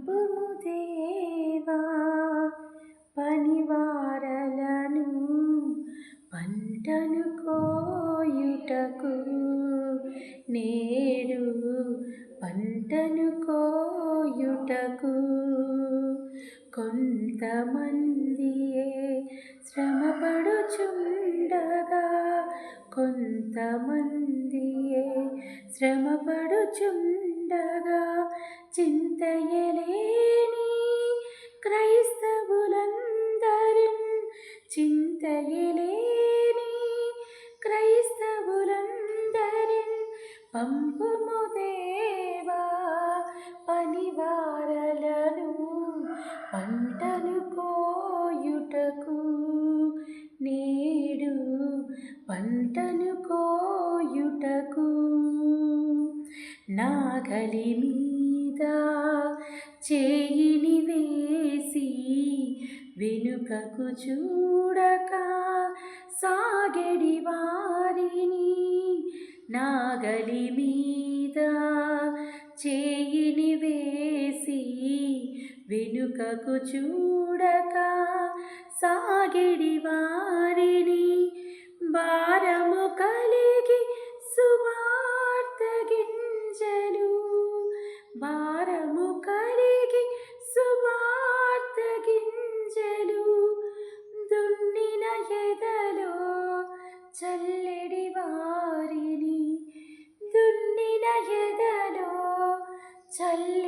పంపుము దేవా పనివారలను పంటను కోయుటకు నేడు పంటను కోయుటకు కొంతమందియే శ్రమపడుచుండగా కొంతమందియే శ్రమపడుచుండగా చింతయలేని క్రైస్తవులందరూ చింతయలేని క్రైస్తవులందరూ పంపుము దేవా పనివారలను పంటను కోయుటకు నేడు పంటను కోయుటకు నాగలి మీద చేయిని వేసి వెనుకకు చూడక సాగెడి వారిని నాగలి మీద చేయిని వేసి వెనుకకు చూడక సాగెడి వారిని భారము కలిగి సువార్త గింజలు భారము కలిగి సువార్త గింజలు దున్నిన ఎదలో చల్లెడి వారిని దున్నిన ఎదలో చల్ల